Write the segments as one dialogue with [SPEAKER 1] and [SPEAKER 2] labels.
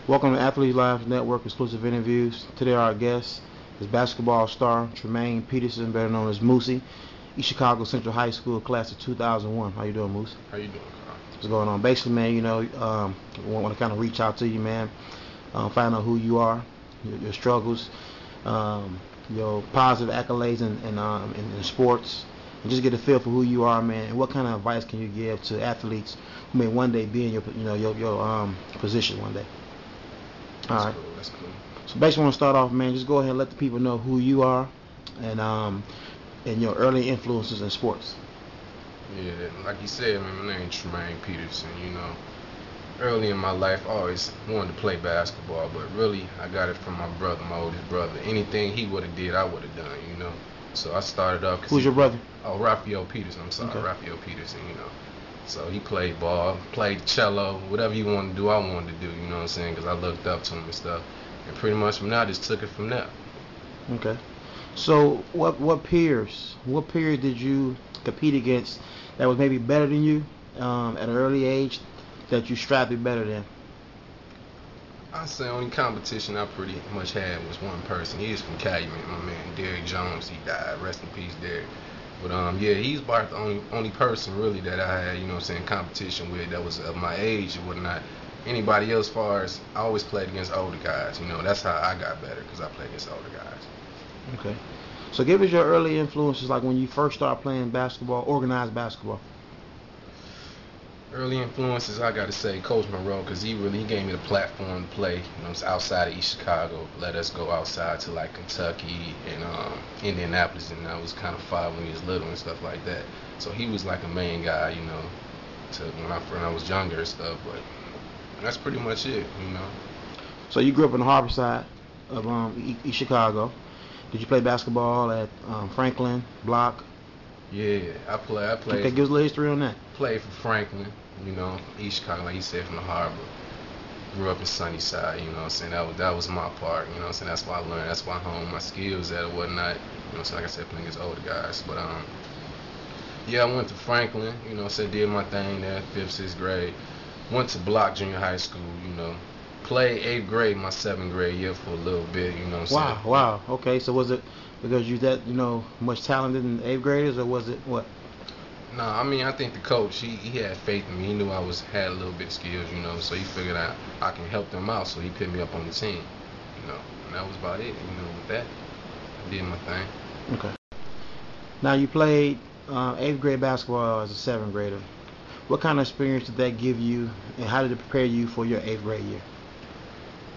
[SPEAKER 1] Welcome to Athletes Live Network exclusive interviews. Today our guest is basketball star Tremayne Peterson, better known as Moosey, East Chicago Central High School, class of 2001. How you doing, Moose?
[SPEAKER 2] How you doing, Carl?
[SPEAKER 1] What's going on? Basically, man, want to kind of reach out to you, man, find out who you are, your struggles, your positive accolades in sports, and just get a feel for who you are, man, and what kind of advice can you give to athletes who may one day be in your position one day. All
[SPEAKER 2] That's
[SPEAKER 1] right.
[SPEAKER 2] cool. That's cool.
[SPEAKER 1] So basically, want to start off, man. Just go ahead and let the people know who you are, and your early influences in sports.
[SPEAKER 2] Yeah, like you said, man, my name's Tremayne Peterson. Early in my life, I always wanted to play basketball, but really, I got it from my brother, my oldest brother. Anything he would have did, I would have done. So I started off.
[SPEAKER 1] Who's your brother?
[SPEAKER 2] Oh, Raphael Peterson. I'm sorry,
[SPEAKER 1] Okay.
[SPEAKER 2] Raphael Peterson. So he played ball, played cello, whatever you wanted to do, I wanted to do. You know what I'm saying? Because I looked up to him and stuff. And pretty much from there, I just took it from there.
[SPEAKER 1] Okay. So what peers did you compete against that was maybe better than you at an early age that you strived to be better than?
[SPEAKER 2] I say only competition I pretty much had was one person. He is from Calumet, my man Derrick Jones. He died. Rest in peace, Derrick. But yeah, he's about the only person really that I had, competition with that was of my age and whatnot. Anybody else, far as I always played against older guys. That's how I got better because I played against older guys.
[SPEAKER 1] Okay. So give us your early influences, like when you first started playing basketball, organized basketball.
[SPEAKER 2] Early influences, I got to say, Coach Monroe, because he gave me the platform to play. It's outside of East Chicago. Let us go outside to like Kentucky and Indianapolis, and I was kind of five when he was little and stuff like that. So he was like a main guy, to when I was younger and stuff. But that's pretty much it.
[SPEAKER 1] So you grew up in the harbor side of East Chicago. Did you play basketball at Franklin, Block?
[SPEAKER 2] Yeah, I played.
[SPEAKER 1] Okay, give us a little history on that.
[SPEAKER 2] Played for Franklin, East Chicago, like you said, from the harbor. Grew up in Sunnyside, you know what I'm saying? That was my part, you know what I'm saying? That's why I learned, that's why I honed my skills at or whatnot. So like I said, playing against older guys. But yeah, I went to Franklin, did my thing there, 5th, 6th grade. Went to Block Junior High School. Played 8th grade, my 7th grade year for a little bit, you know what I'm saying?
[SPEAKER 1] Wow. Okay, so was it because you that much talented in 8th graders, or was it what?
[SPEAKER 2] No, I mean I think the coach he had faith in me. He knew I had a little bit of skills, so he figured out I can help them out, so he put me up on the team. And that was about it. With that, I did my thing.
[SPEAKER 1] Okay. Now you played 8th grade basketball as a 7th grader. What kind of experience did that give you, and how did it prepare you for your 8th grade year?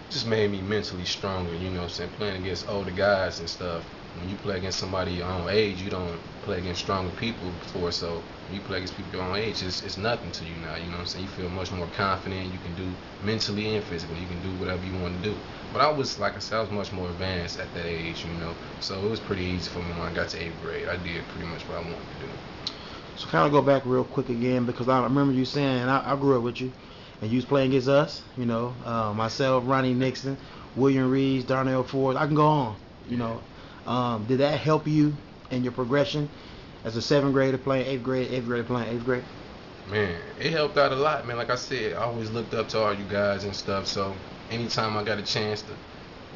[SPEAKER 2] Just made me mentally stronger, what I'm saying? Playing against older guys and stuff. When you play against somebody your own age, you don't play against stronger people before, so when you play against people your own age, it's nothing to you now, you know what I'm saying? You feel much more confident, you can do mentally and physically, you can do whatever you want to do. But like I said, I was much more advanced at that age, so it was pretty easy for me when I got to 8th grade. I did pretty much what I wanted to do.
[SPEAKER 1] So kind of go back real quick again, because I remember you saying, and I grew up with you, and you was playing against us, myself, Ronnie Nixon, William Reeves, Darnell Ford. I can go on, Did that help you in your progression as a 7th grader playing 8th grade, 8th grader playing 8th grade?
[SPEAKER 2] Man, it helped out a lot, man. Like I said, I always looked up to all you guys and stuff. So anytime I got a chance to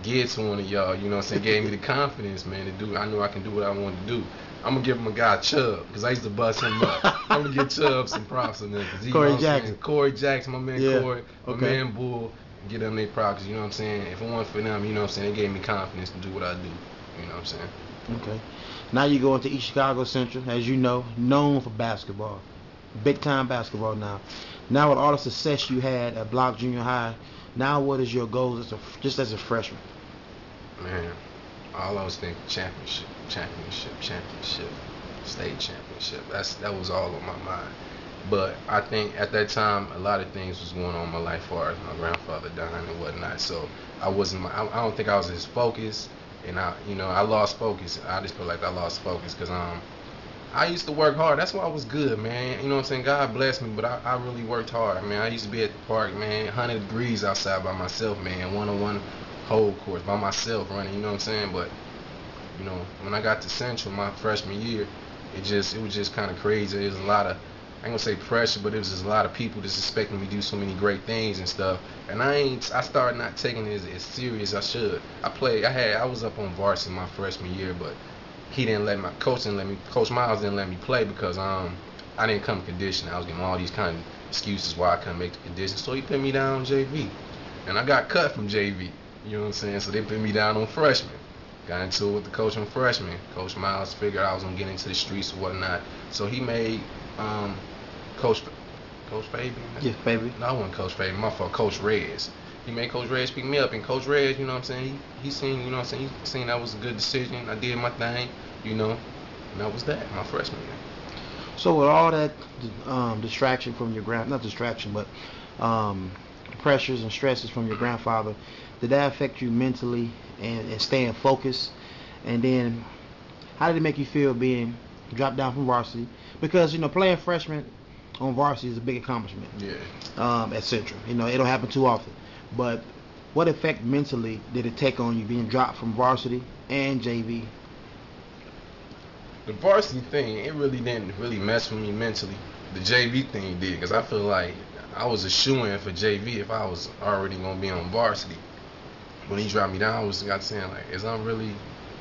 [SPEAKER 2] get to one of y'all, you know what I'm saying, gave me the confidence, man, to do. I knew I can do what I wanted to do. I'm gonna give him a guy Chubb, because I used to bust him up. I'm gonna give Chubb some props on that.
[SPEAKER 1] Corey Jackson.
[SPEAKER 2] Corey Jackson, my man.
[SPEAKER 1] Yeah.
[SPEAKER 2] Corey, my
[SPEAKER 1] Okay.
[SPEAKER 2] man Bull. Give them their props, you know what I'm saying? If it wasn't for them, you know what I'm saying, they gave me confidence to do what I do. You know what I'm saying?
[SPEAKER 1] Okay. Now you go into East Chicago Central, as you know, known for basketball. Big time basketball now. Now with all the success you had at Block Junior High, now what is your goal just as a freshman?
[SPEAKER 2] Man, all I was thinking championship, state championship. That was all on my mind. But I think at that time a lot of things was going on in my life, as far as my grandfather dying and whatnot. So I don't think I was as focused, and I lost focus. I just feel like I lost focus because I used to work hard. That's why I was good, man. You know what I'm saying? God bless me, but I really worked hard, man. I used to be at the park, man, 100 degrees outside by myself, man, one-on-one whole course by myself running. You know what I'm saying? But when I got to Central my freshman year, it was just kind of crazy. There's a lot of I ain't gonna say pressure, but it was just a lot of people just expecting me to do so many great things and stuff. And I started not taking it as serious as I should. I was up on varsity my freshman year, but Coach Miles didn't let me play because I didn't come conditioned. I was getting all these kind of excuses why I couldn't make the condition. So he put me down on JV. And I got cut from JV. You know what I'm saying? So they put me down on freshman. Got into it with the coach on freshman. Coach Miles figured I was gonna get into the streets or whatnot. So he made Coach Fabian?
[SPEAKER 1] Yeah, Fabian.
[SPEAKER 2] No, I wasn't Coach Fabian. My fault. Coach Reyes. He made Coach Reyes pick me up, and Coach Reyes, you know what I'm saying? He seen, you know what I'm saying? He seen that was a good decision. I did my thing, you know, and that was that. My freshman year.
[SPEAKER 1] So with all that distraction from your pressures and stresses from your grandfather, did that affect you mentally and staying focused? And then, how did it make you feel being dropped down from varsity? Because playing freshman on varsity is a big accomplishment.
[SPEAKER 2] Yeah.
[SPEAKER 1] At Central, it don't happen too often. But what effect mentally did it take on you being dropped from varsity and JV?
[SPEAKER 2] The varsity thing, it really didn't mess with me mentally. The JV thing did, because I feel like I was a shoo-in for JV if I was already gonna be on varsity. When he dropped me down, I got saying like, is I'm really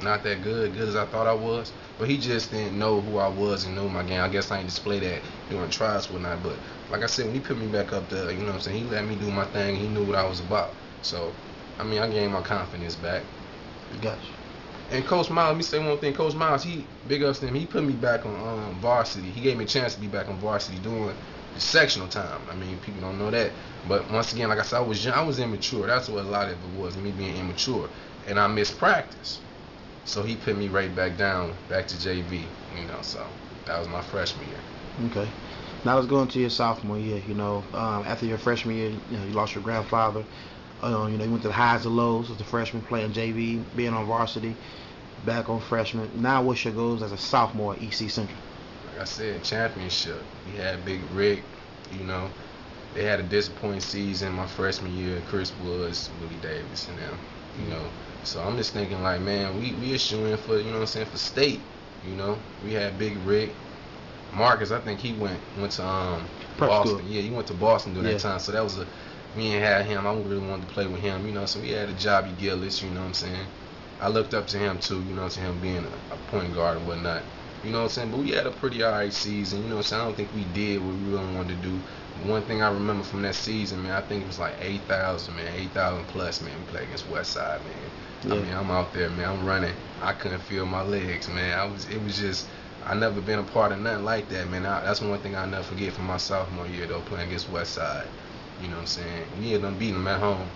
[SPEAKER 2] not that good as I thought I was? But he just didn't know who I was and know my game. I guess I didn't display that during trials or whatnot. But like I said, when he put me back up there, you know what I'm saying, he let me do my thing. He knew what I was about. So, I mean, I gained my confidence back.
[SPEAKER 1] Gotcha.
[SPEAKER 2] And Coach Miles, let me say one thing. Coach Miles, he big ups to him. He put me back on varsity. He gave me a chance to be back on varsity doing the sectional time. I mean, people don't know that. But once again, like I said, I was young, I was immature. That's what a lot of it was, me being immature. And I missed practice. So he put me right back down, back to JV, so that was my freshman year.
[SPEAKER 1] Okay. Now let's go into your sophomore year. After your freshman year, you lost your grandfather. You went to the highs and lows as a freshman, playing JV, being on varsity, back on freshman. Now what's your goals as a sophomore at EC Central?
[SPEAKER 2] Like I said, championship. We had Big Rick, they had a disappointing season my freshman year. Chris Woods, Willie Davis, and them, So I'm just thinking like, man, we are shooing for, for state. We had Big Rick. Marcus, I think he went to Boston. Yeah, he went to Boston during that time. So that was me and had him. I really wanted to play with him, So we had a Jobby Gillis, I looked up to him too, him being a point guard and whatnot. But we had a pretty alright season, I don't think we did what we really wanted to do. One thing I remember from that season, man, I think it was like 8,000, man, 8,000 plus, man. We played against Westside, man. Yeah. I mean, I'm out there, man. I'm running. I couldn't feel my legs, man. It was just, I never been a part of nothing like that, man. That's one thing I'll never forget from my sophomore year, though, playing against Westside. We ended up beating them at home.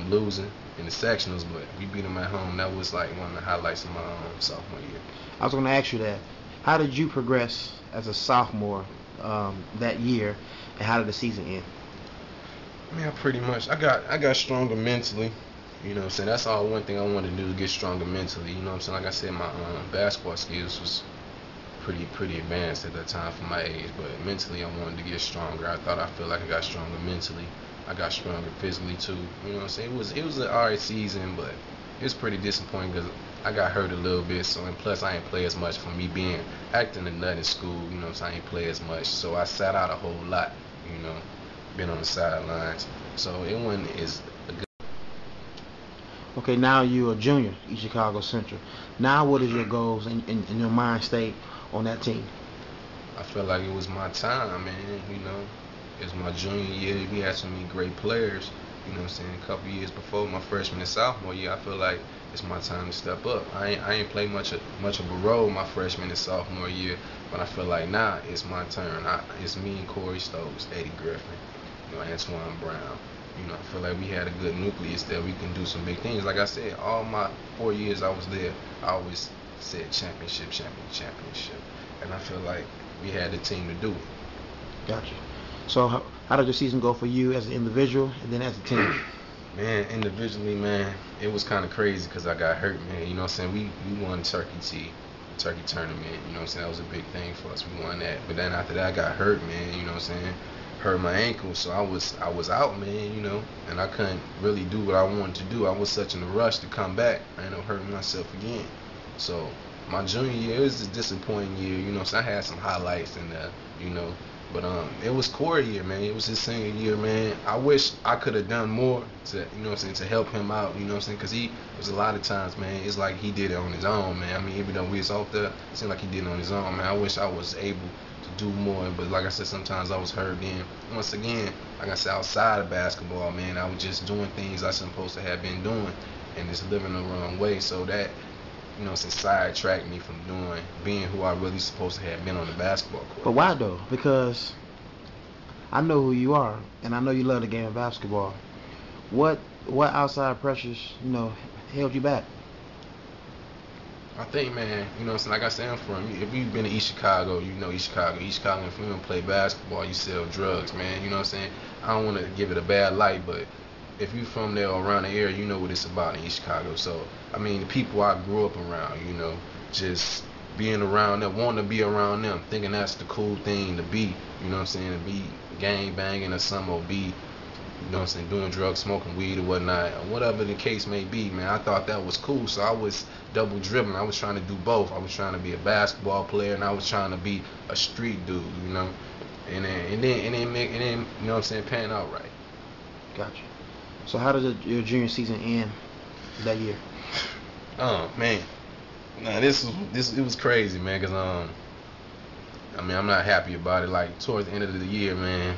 [SPEAKER 2] Losing in the sectionals, but we beat them at home. That was like one of the highlights of my sophomore year.
[SPEAKER 1] I was going to ask you that. How did you progress as a sophomore that year, and how did the season end?
[SPEAKER 2] Man, pretty much. I got stronger mentally. That's all one thing I wanted to do, is get stronger mentally. Like I said, my basketball skills was pretty advanced at that time for my age, but mentally I wanted to get stronger. I feel like I got stronger mentally. I got stronger physically too. It was an alright season, but it was pretty disappointing because I got hurt a little bit. So, and plus I ain't play as much for me being acting a nut in school. So I ain't play as much. So I sat out a whole lot. Been on the sidelines. So it wasn't as a good.
[SPEAKER 1] Okay, now you're a junior at Chicago Central. Now what is your goals in your mind state on that team?
[SPEAKER 2] I feel like it was my time, man. It was my junior year. We had so many great players. A couple years before my freshman and sophomore year, I feel like it's my time to step up. I ain't played much of a role my freshman and sophomore year, but I feel like now it's my turn. It's me and Corey Stokes, Eddie Griffin, Antoine Brown. I feel like we had a good nucleus that we can do some big things. Like I said, all my 4 years I was there, I always said championship. And I feel like we had the team to do it.
[SPEAKER 1] Gotcha. So how did the season go for you as an individual and then as a team?
[SPEAKER 2] Man, individually, man, it was kind of crazy because I got hurt, man. We won Turkey tournament. That was a big thing for us. We won that. But then after that, I got hurt, man. Hurt my ankle, so I was out, man. And I couldn't really do what I wanted to do. I was such in a rush to come back. I ended up hurting myself again. So my junior year, it was a disappointing year. So I had some highlights in there. But it was Corey year, man. It was his senior year, man. I wish I could have done more to, you know what I'm saying, to help him out, you know what I'm saying, because he was a lot of times, man, it's like he did it on his own, man. I mean, even though we was off there, it seemed like he did it on his own, man. I wish I was able to do more, but like I said, sometimes I was hurt. Then once again, like I said, outside of basketball, man, I was just doing things I supposed to have been doing and just living the wrong way. So that, you know, since sidetracked me from being who I really supposed to have been on the basketball court.
[SPEAKER 1] But why though? Because I know who you are, and I know you love the game of basketball. What outside pressures, you know, held you back?
[SPEAKER 2] I think, man, you know, like I said, if you've been to East Chicago, you know East Chicago. East Chicago, if you don't play basketball, you sell drugs, man. You know what I'm saying? I don't want to give it a bad light, but if you from there or around the area, you know what it's about in East Chicago. So, I mean, the people I grew up around, you know, just being around them, wanting to be around them, thinking that's the cool thing to be, you know what I'm saying, to be gang banging or something, or be, you know what I'm saying, doing drugs, smoking weed or whatnot, or whatever the case may be, man. I thought that was cool, so I was double dribbling. I was trying to do both. I was trying to be a basketball player, and I was trying to be a street dude, you know, and then you know what I'm saying, pan out right.
[SPEAKER 1] Gotcha. So how did your junior season end that year?
[SPEAKER 2] Oh man, nah, it was crazy, man. Cause I mean, I'm not happy about it. Like towards the end of the year, man.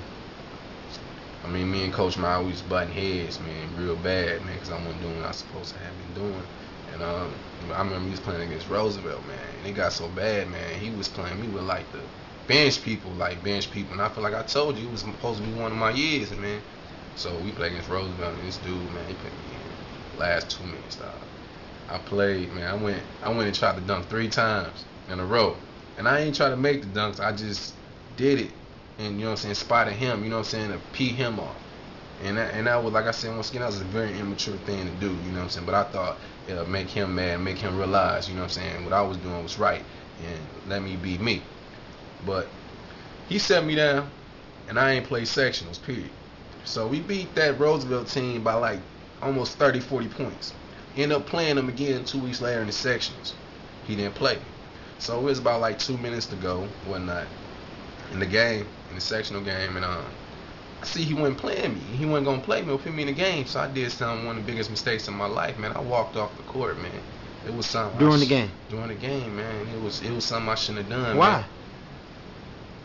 [SPEAKER 2] I mean, me and Coach Ma always butting heads, man, real bad, man. Cause I wasn't doing what I was supposed to have been doing. And I remember he was playing against Roosevelt, man. And it got so bad, man. He was playing me with like the bench people. And I feel like I told you, it was supposed to be one of my years, man. So we played against Roosevelt, and this dude, man, he put me in the last 2 minutes, dog. I played, man. I went and tried to dunk 3 times in a row, and I ain't try to make the dunks. I just did it, and you know what I'm saying, spotted him, you know what I'm saying, to pee him off. And that was, like I said, once again, that was a very immature thing to do, you know what I'm saying. But I thought it'll make him mad, make him realize, you know what I'm saying, what I was doing was right, and let me be me. But he set me down, and I ain't played sectionals, period. So we beat that Roosevelt team by like almost 30, 40 points. End up playing them again 2 weeks later in the sectionals. He didn't play me. So it was about like 2 minutes to go, whatnot, in the game, in the sectional game, and I see he wasn't playing me. He wasn't gonna play me or put me in the game. So I did one of the biggest mistakes in my life, man. I walked off the court, man. It was something
[SPEAKER 1] during the game.
[SPEAKER 2] During the game, man. It was something I shouldn't have done.
[SPEAKER 1] Why?
[SPEAKER 2] Man.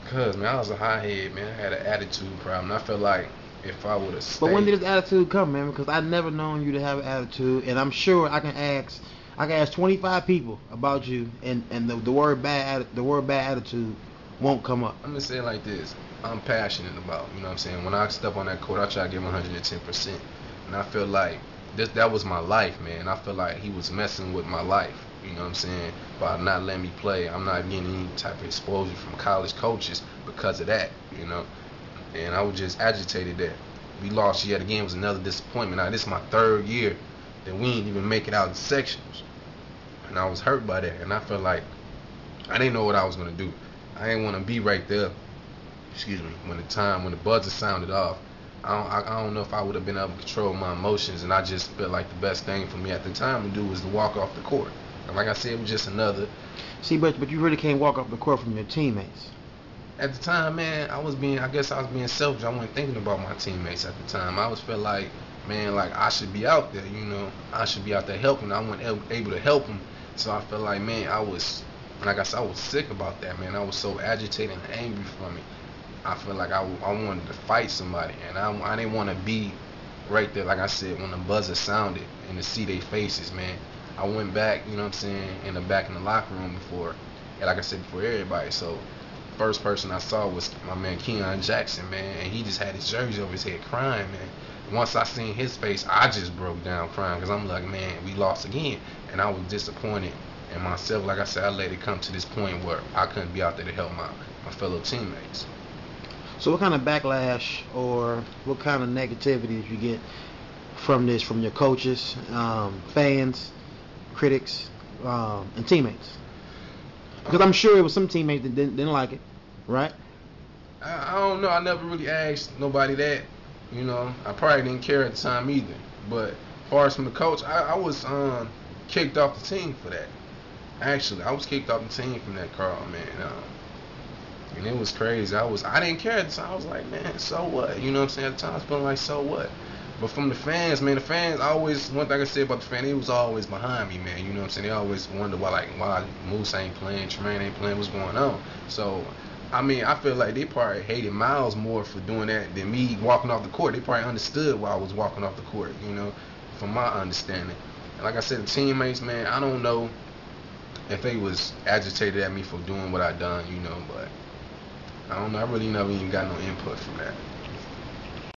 [SPEAKER 2] Cause man, I was a hothead, man. I had an attitude problem. I felt like if I would have stayed.
[SPEAKER 1] But when did this attitude come, man? Because I never known you to have an attitude, and I'm sure I can ask 25 people about you, and the word bad attitude won't come up.
[SPEAKER 2] I'm gonna say it like this: I'm passionate about, you know what I'm saying. When I step on that court, I try to give 110%, and I feel like that was my life, man. I feel like he was messing with my life, you know what I'm saying, by not letting me play. I'm not getting any type of exposure from college coaches because of that, you know. And I was just agitated that we lost yet again. It was another disappointment. Now this is my 3rd year that we didn't even make it out of the sections, and I was hurt by that. And I felt like I didn't know what I was gonna do. I didn't want to be right there. Excuse me. When the buzzer sounded off, I don't know if I would have been able to control my emotions. And I just felt like the best thing for me at the time to do was to walk off the court. And like I said, it was just another.
[SPEAKER 1] See, but you really can't walk off the court from your teammates.
[SPEAKER 2] At the time, man, I guess I was being selfish. I wasn't thinking about my teammates at the time. I was felt like, man, like I should be out there, you know. I should be out there helping. I wasn't able to help them. So I felt like, man, like I said, I was sick about that, man. I was so agitated and angry from it. I feel like I wanted to fight somebody, and I didn't want to be right there, like I said, when the buzzer sounded, and to see their faces, man. I went back, you know what I'm saying, in the locker room before, and like I said, before everybody. So first person I saw was my man Keon Jackson, man, and he just had his jersey over his head crying, man. Once I seen his face, I just broke down crying, because I'm like, man, we lost again, and I was disappointed in myself. Like I said, I let it come to this point where I couldn't be out there to help my fellow teammates.
[SPEAKER 1] So what kind of backlash or what kind of negativity did you get from this, from your coaches, fans, critics, and teammates? Because I'm sure it was some teammates that didn't like it, right?
[SPEAKER 2] I don't know. I never really asked nobody that. You know, I probably didn't care at the time either. But as far as from the coach, I was kicked off the team for that. Actually, I was kicked off the team from that, Carl, man. And it was crazy. I didn't care at the time. I was like, man, so what? You know what I'm saying? At the time I was feeling like, so what? But from the fans, man, the fans always, one thing I say about the fans, they was always behind me, man. You know what I'm saying? They always wonder why Moose ain't playing, Tremayne ain't playing, what's going on. So, I mean, I feel like they probably hated Miles more for doing that than me walking off the court. They probably understood why I was walking off the court, you know, from my understanding. And like I said, the teammates, man, I don't know if they was agitated at me for doing what I done, you know, but I don't know. I really never even got no input from that.